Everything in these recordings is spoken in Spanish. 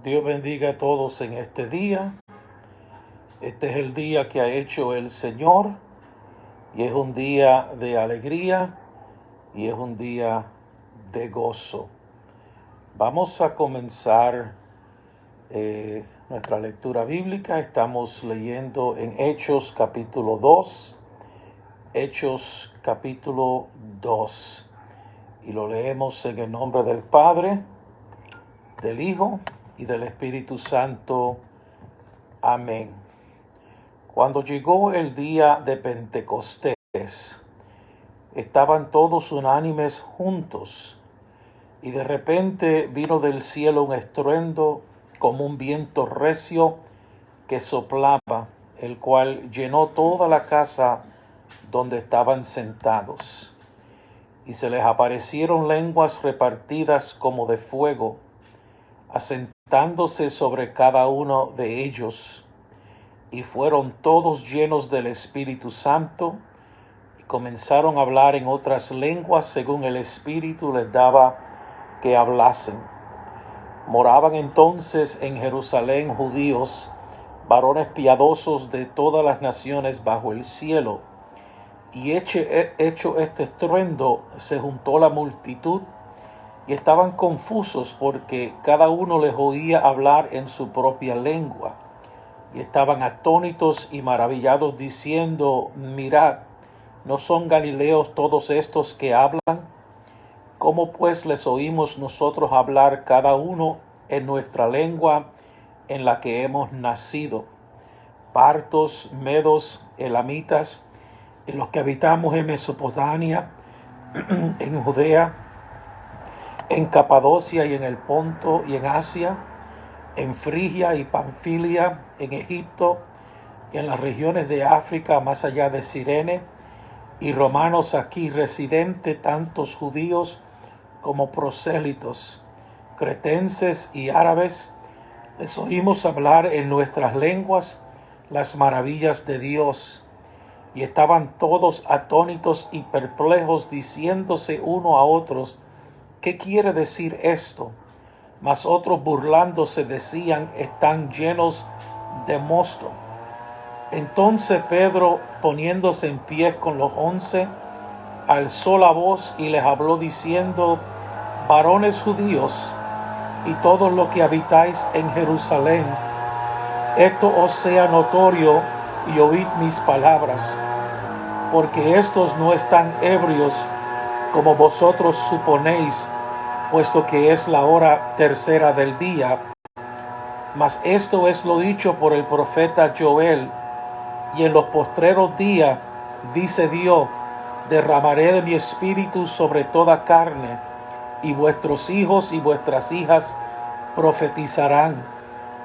Dios bendiga a todos en este día. Este es el día que ha hecho el Señor y es un día de alegría y es un día de gozo. Vamos a comenzar nuestra lectura bíblica. Estamos leyendo en Hechos capítulo 2. Hechos capítulo 2. Y lo leemos en el nombre del Padre, del Hijo y del Espíritu Santo. Amén. Cuando llegó el día de Pentecostés, estaban todos unánimes juntos, y de repente vino del cielo un estruendo como un viento recio que soplaba, el cual llenó toda la casa donde estaban sentados. Y se les aparecieron lenguas repartidas como de fuego, asentándose sobre cada uno de ellos. Y fueron todos llenos del Espíritu Santo, y comenzaron a hablar en otras lenguas según el Espíritu les daba que hablasen. Moraban entonces en Jerusalén judíos, varones piadosos de todas las naciones bajo el cielo. Y hecho este estruendo, se juntó la multitud, y estaban confusos porque cada uno les oía hablar en su propia lengua. Y estaban atónitos y maravillados, diciendo: mirad, ¿no son galileos todos estos que hablan? ¿Cómo pues les oímos nosotros hablar cada uno en nuestra lengua en la que hemos nacido? Partos, medos, elamitas, y los que habitamos en Mesopotamia, en Judea, en Capadocia y en el Ponto y en Asia, en Frigia y Panfilia, en Egipto y en las regiones de África más allá de Cirene, y romanos aquí residentes, tantos judíos como prosélitos, cretenses y árabes, les oímos hablar en nuestras lenguas las maravillas de Dios. Y estaban todos atónitos y perplejos, diciéndose uno a otros: ¿qué quiere decir esto? Mas otros burlándose decían: están llenos de mosto. Entonces Pedro, poniéndose en pie con los 11, alzó la voz y les habló diciendo: varones judíos y todos los que habitáis en Jerusalén, esto os sea notorio y oíd mis palabras, porque estos no están ebrios como vosotros suponéis, puesto que es la hora tercera del día. Mas esto es lo dicho por el profeta Joel: y en los postreros días, dice Dios, derramaré de mi espíritu sobre toda carne, y vuestros hijos y vuestras hijas profetizarán,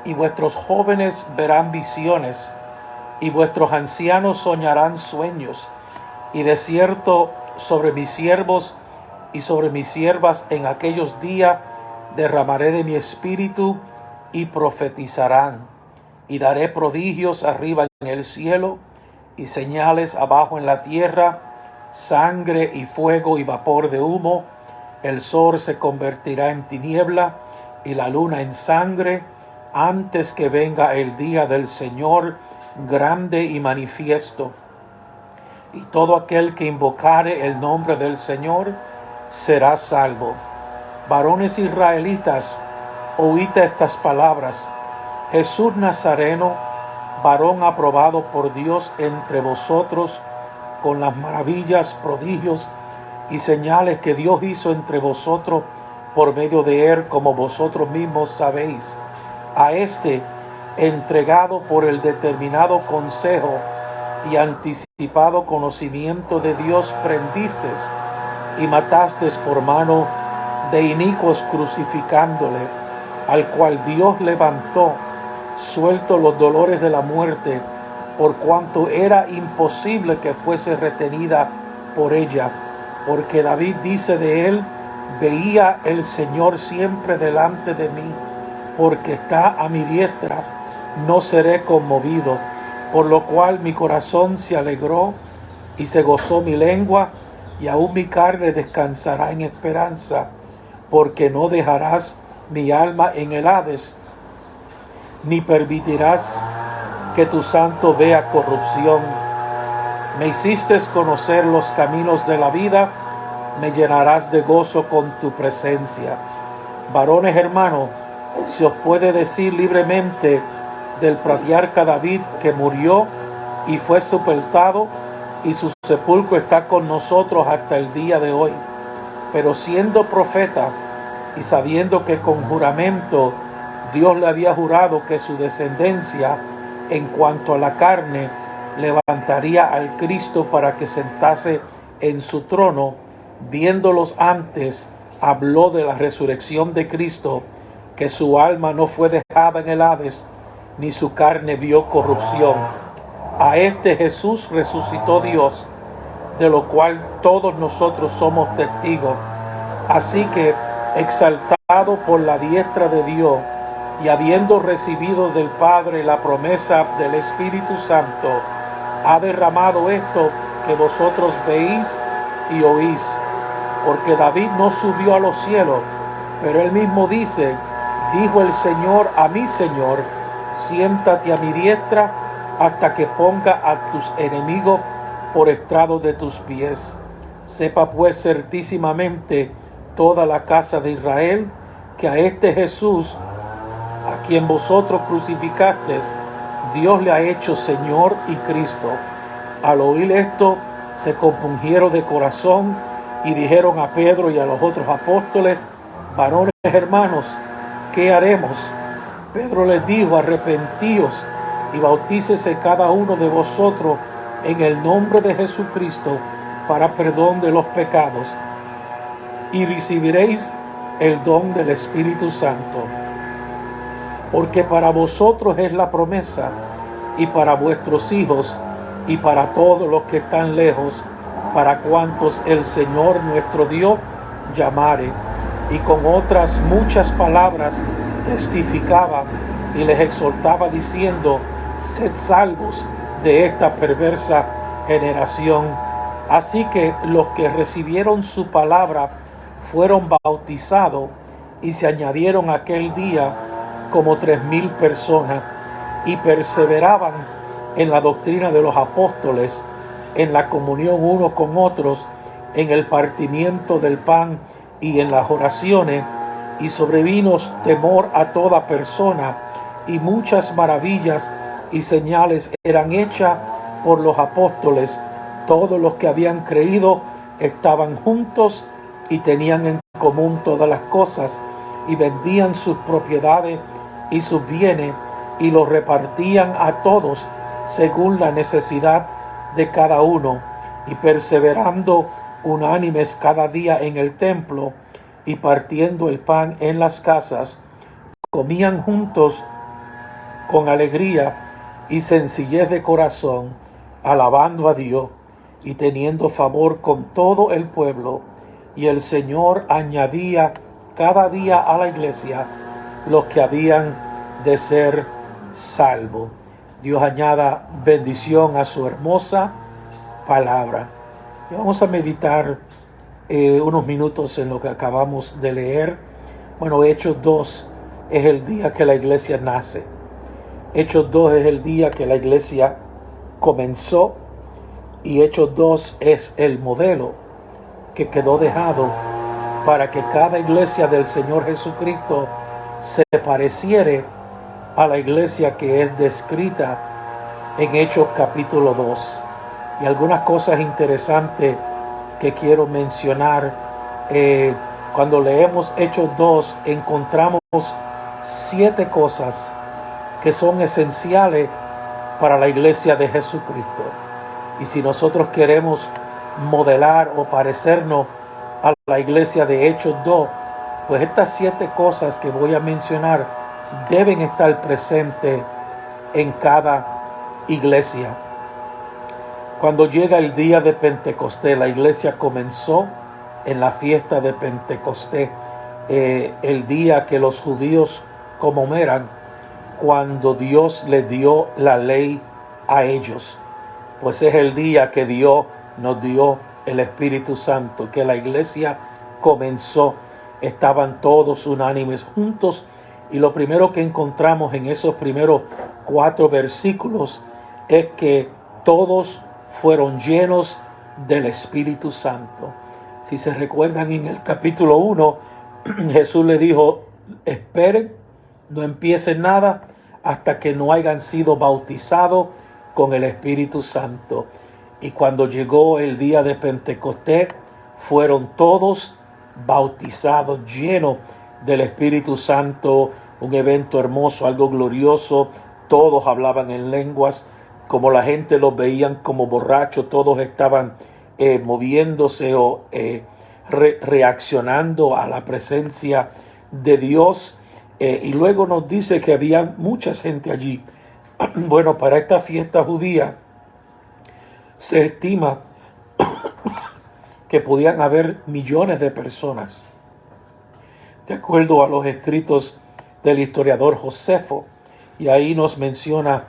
y vuestros jóvenes verán visiones, y vuestros ancianos soñarán sueños. Y de cierto, sobre mis siervos y sobre mis siervas en aquellos días derramaré de mi espíritu, y profetizarán. Y daré prodigios arriba en el cielo y señales abajo en la tierra: sangre y fuego y vapor de humo. El sol se convertirá en tiniebla y la luna en sangre, antes que venga el día del Señor grande y manifiesto. Y todo aquel que invocare el nombre del Señor será salvo. Varones israelitas, oíd estas palabras: Jesús Nazareno, varón aprobado por Dios entre vosotros, con las maravillas, prodigios y señales que Dios hizo entre vosotros por medio de él, como vosotros mismos sabéis. A este, entregado por el determinado consejo y anticipado conocimiento de Dios, prendisteis y matasteis por mano de inicuos, crucificándole, al cual Dios levantó, suelto los dolores de la muerte, por cuanto era imposible que fuese retenida por ella. Porque David dice de él: veía el Señor siempre delante de mí, porque está a mi diestra, no seré conmovido. Por lo cual mi corazón se alegró y se gozó mi lengua, y aún mi carne descansará en esperanza, porque no dejarás mi alma en el Hades, ni permitirás que tu santo vea corrupción. Me hiciste conocer los caminos de la vida, me llenarás de gozo con tu presencia. Varones hermanos, se os puede decir libremente del patriarca David, que murió y fue sepultado, y su sepulcro está con nosotros hasta el día de hoy. Pero siendo profeta y sabiendo que con juramento Dios le había jurado que su descendencia en cuanto a la carne levantaría al Cristo para que sentase en su trono, viéndolos antes, habló de la resurrección de Cristo, que su alma no fue dejada en el Hades, ni su carne vio corrupción. A este Jesús resucitó Dios, de lo cual todos nosotros somos testigos. Así que, exaltado por la diestra de Dios, y habiendo recibido del Padre la promesa del Espíritu Santo, ha derramado esto que vosotros veis y oís. Porque David no subió a los cielos, pero él mismo dice: dijo el Señor a mi Señor, siéntate a mi diestra hasta que ponga a tus enemigos por estrado de tus pies. Sepa pues certísimamente toda la casa de Israel que a este Jesús, a quien vosotros crucificasteis, Dios le ha hecho Señor y Cristo. Al oír esto, se compungieron de corazón y dijeron a Pedro y a los otros apóstoles: varones hermanos, ¿qué haremos? Pedro les dijo: arrepentíos y bautícese cada uno de vosotros en el nombre de Jesucristo para perdón de los pecados, y recibiréis el don del Espíritu Santo. Porque para vosotros es la promesa, y para vuestros hijos, y para todos los que están lejos, para cuantos el Señor nuestro Dios llamare. Y con otras muchas palabras testificaba y les exhortaba diciendo: sed salvos de esta perversa generación. Así que los que recibieron su palabra fueron bautizados, y se añadieron aquel día como 3,000 personas, y perseveraban en la doctrina de los apóstoles, en la comunión unos con otros, en el partimiento del pan y en las oraciones. Y sobrevino temor a toda persona, y muchas maravillas y señales eran hechas por los apóstoles. Todos los que habían creído estaban juntos y tenían en común todas las cosas, y vendían sus propiedades y sus bienes, y los repartían a todos según la necesidad de cada uno, y perseverando unánimes cada día en el templo, y partiendo el pan en las casas, comían juntos con alegría y sencillez de corazón, alabando a Dios y teniendo favor con todo el pueblo. Y el Señor añadía cada día a la iglesia los que habían de ser salvos. Dios añada bendición a su hermosa palabra. Y vamos a meditar unos minutos en lo que acabamos de leer. Bueno, Hechos 2 es el día que la iglesia nace. Hechos 2 es el día que la iglesia comenzó, y Hechos 2 es el modelo que quedó dejado para que cada iglesia del Señor Jesucristo se pareciere a la iglesia que es descrita en Hechos capítulo 2. Y algunas cosas interesantes que quiero mencionar. Cuando leemos Hechos 2, encontramos 7 cosas que son esenciales para la iglesia de Jesucristo. Y si nosotros queremos modelar o parecernos a la iglesia de Hechos 2, pues estas 7 cosas que voy a mencionar deben estar presentes en cada iglesia. Cuando llega el día de Pentecostés, la iglesia comenzó en la fiesta de Pentecostés, el día que los judíos conmemoran cuando Dios les dio la ley a ellos. Pues es el día que Dios nos dio el Espíritu Santo, que la iglesia comenzó. Estaban todos unánimes juntos Y lo primero que encontramos en esos primeros 4 versículos es que todos fueron llenos del Espíritu Santo. Si se recuerdan, en el capítulo 1, Jesús le dijo: esperen, no empiecen nada hasta que no hayan sido bautizados con el Espíritu Santo. Y cuando llegó el día de Pentecostés, fueron todos bautizados, llenos del Espíritu Santo. Un evento hermoso, algo glorioso. Todos hablaban en lenguas, como la gente los veían como borrachos. Todos estaban moviéndose o reaccionando a la presencia de Dios. Y luego nos dice que había mucha gente allí. Bueno, para esta fiesta judía se estima que podían haber millones de personas. De acuerdo a los escritos del historiador Josefo, y ahí nos menciona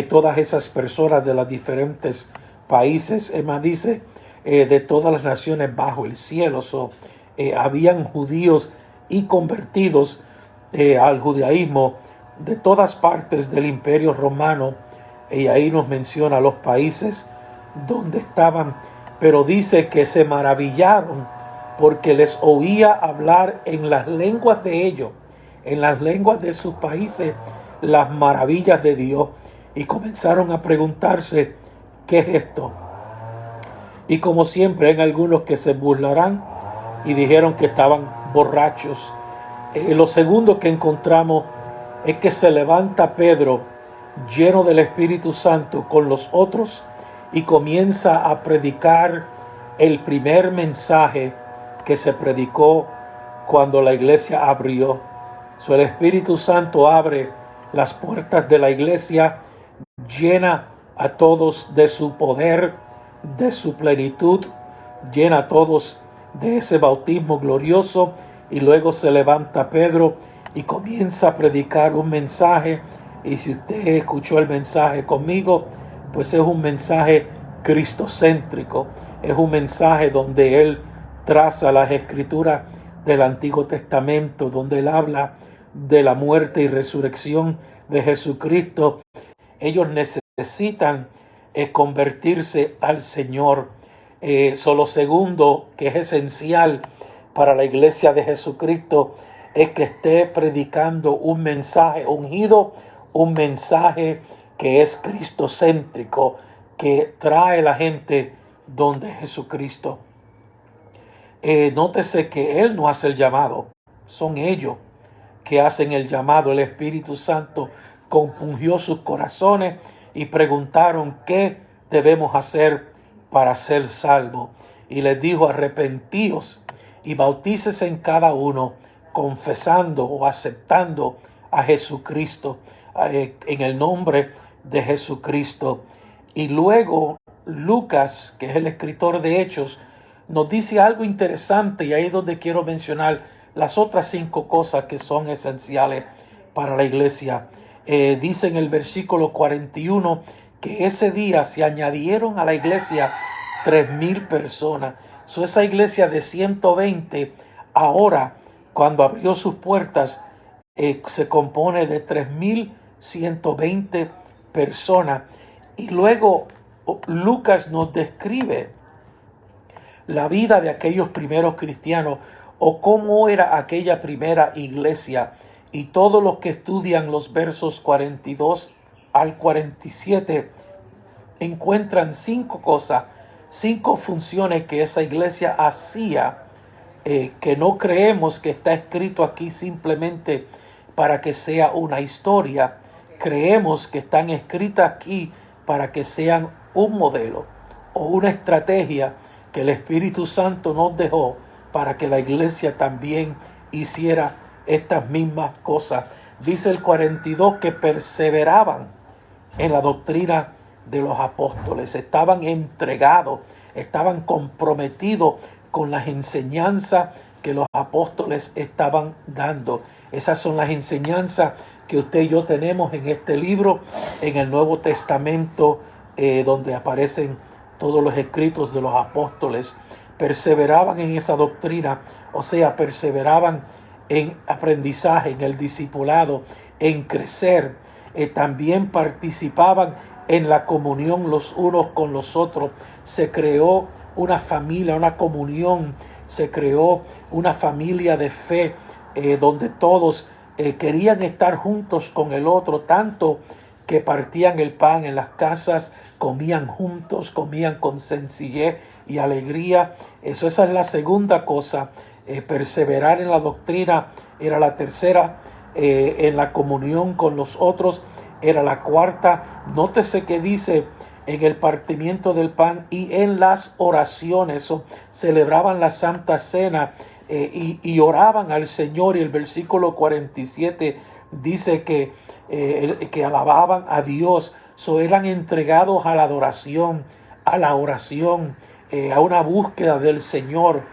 todas esas personas de los diferentes países. Emma dice de todas las naciones bajo el cielo. Habían judíos y convertidos al judaísmo de todas partes del Imperio Romano, y ahí nos menciona los países donde estaban, pero dice que se maravillaron porque les oía hablar en las lenguas de ellos, en las lenguas de sus países, las maravillas de Dios, y comenzaron a preguntarse: ¿qué es esto? Y como siempre, hay algunos que se burlarán y dijeron que estaban borrachos. Lo segundo que encontramos es que se levanta Pedro, lleno del Espíritu Santo, con los otros, y comienza a predicar el primer mensaje que se predicó cuando la iglesia abrió. El Espíritu Santo abre las puertas de la iglesia, llena a todos de su poder, de su plenitud, llena a todos de ese bautismo glorioso, y luego se levanta Pedro y comienza a predicar un mensaje. Y si usted escuchó el mensaje conmigo, pues es un mensaje cristocéntrico, es un mensaje donde él traza las escrituras del Antiguo Testamento, donde él habla de la muerte y resurrección de Jesucristo. Ellos necesitan convertirse al Señor. Lo segundo que es esencial para la iglesia de Jesucristo es que esté predicando un mensaje ungido, un mensaje que es cristocéntrico, que trae a la gente donde Jesucristo. Nótese que Él no hace el llamado, son ellos que hacen el llamado. El Espíritu Santo compungió sus corazones y preguntaron: ¿qué debemos hacer para ser salvos? Y les dijo: arrepentíos y bautícese en cada uno, confesando o aceptando a Jesucristo, en el nombre de Jesucristo. Y luego Lucas, que es el escritor de Hechos, nos dice algo interesante, y ahí es donde quiero mencionar las otras 5 cosas que son esenciales para la iglesia. Dice en el versículo 41 que ese día se añadieron a la iglesia 3,000 personas. Esa iglesia de 120 ahora, cuando abrió sus puertas, se compone de 3,120 personas. Y luego Lucas nos describe la vida de aquellos primeros cristianos, o cómo era aquella primera iglesia. Y todos los que estudian los versos 42 al 47 encuentran 5 cosas, 5 funciones que esa iglesia hacía, que no creemos que está escrito aquí simplemente para que sea una historia. Creemos que están escritas aquí para que sean un modelo o una estrategia que el Espíritu Santo nos dejó para que la iglesia también hiciera estas mismas cosas. Dice el 42 que perseveraban en la doctrina de los apóstoles, estaban entregados, estaban comprometidos con las enseñanzas que los apóstoles estaban dando. Esas son las enseñanzas que usted y yo tenemos en este libro, en el Nuevo Testamento, donde aparecen todos los escritos de los apóstoles. Perseveraban en esa doctrina, o sea, perseveraban en aprendizaje, en el discipulado, en crecer. También participaban en la comunión los unos con los otros. Se creó una familia, una comunión, se creó una familia de fe donde todos querían estar juntos con el otro, tanto que partían el pan en las casas, comían juntos, comían con sencillez y alegría. Esa es la segunda cosa. Perseverar en la doctrina era la tercera. En la comunión con los otros era la cuarta. Nótese que dice en el partimiento del pan y en las oraciones. Celebraban la Santa Cena y oraban al Señor. Y el versículo 47 dice que alababan a Dios. Eran entregados a la adoración, a la oración, a una búsqueda del Señor.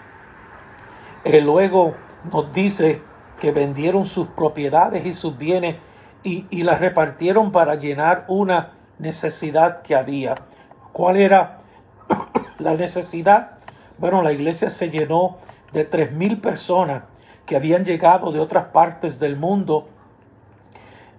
Luego nos dice que vendieron sus propiedades y sus bienes y las repartieron para llenar una necesidad que había. ¿Cuál era la necesidad? Bueno, la iglesia se llenó de 3,000 personas que habían llegado de otras partes del mundo,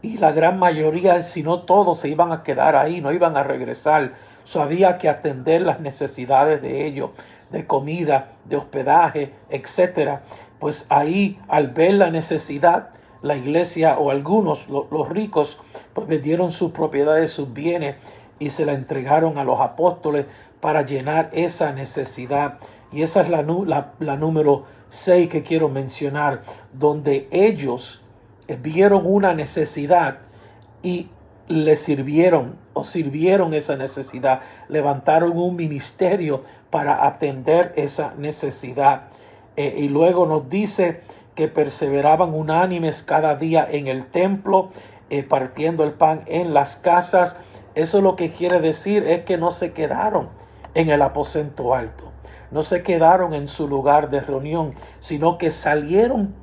y la gran mayoría, si no todos, se iban a quedar ahí, no iban a regresar. Había que atender las necesidades de ellos, de comida, de hospedaje, etcétera. Pues ahí, al ver la necesidad, la iglesia o algunos, los ricos, pues vendieron sus propiedades, sus bienes, y se la entregaron a los apóstoles para llenar esa necesidad. Y esa es la número 6 que quiero mencionar, donde ellos vieron una necesidad y le sirvieron esa necesidad. Levantaron un ministerio para atender esa necesidad. Y luego nos dice que perseveraban unánimes cada día en el templo, partiendo el pan en las casas. Eso lo que quiere decir es que no se quedaron en el aposento alto, no se quedaron en su lugar de reunión, sino que salieron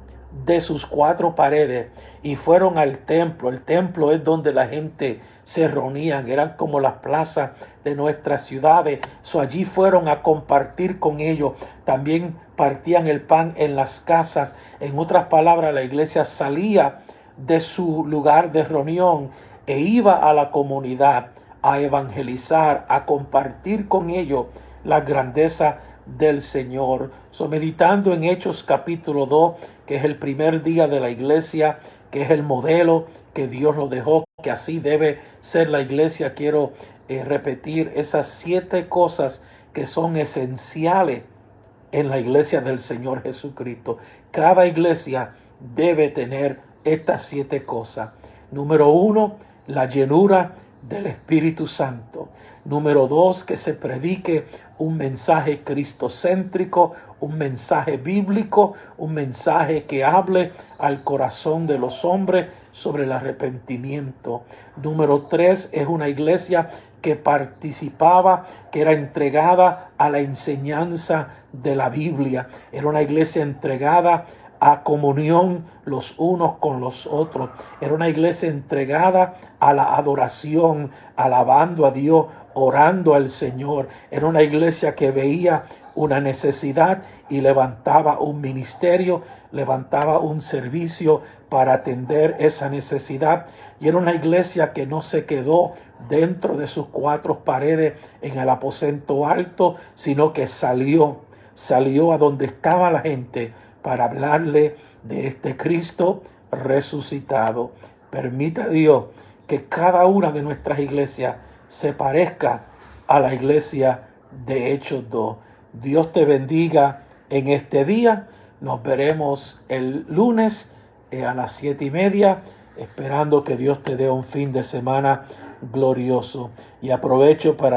de sus 4 paredes y fueron al templo. El templo es donde la gente se reunían, eran como las plazas de nuestras ciudades. Allí fueron a compartir con ellos. También partían el pan en las casas. En otras palabras, la iglesia salía de su lugar de reunión e iba a la comunidad a evangelizar, a compartir con ellos la grandeza del Señor. Meditando en Hechos capítulo 2, que es el primer día de la iglesia, que es el modelo que Dios nos dejó, que así debe ser la iglesia. Quiero repetir esas 7 cosas que son esenciales en la iglesia del Señor Jesucristo. Cada iglesia debe tener estas 7 cosas. Número 1, la llenura del Espíritu Santo. Número 2, que se predique un mensaje cristocéntrico, un mensaje bíblico, un mensaje que hable al corazón de los hombres sobre el arrepentimiento. Número 3, es una iglesia que participaba, que era entregada a la enseñanza de la Biblia. Era una iglesia entregada a comunión los unos con los otros. Era una iglesia entregada a la adoración, alabando a Dios, orando al Señor. Era una iglesia que veía una necesidad y levantaba un ministerio, levantaba un servicio para atender esa necesidad. Y era una iglesia que no se quedó dentro de sus 4 paredes en el aposento alto, sino que salió a donde estaba la gente para hablarle de este Cristo resucitado. Permita Dios que cada una de nuestras iglesias se parezca a la iglesia de Hechos 2. Dios te bendiga en este día. Nos veremos el lunes a las 7:30, esperando que Dios te dé un fin de semana glorioso. Y aprovecho para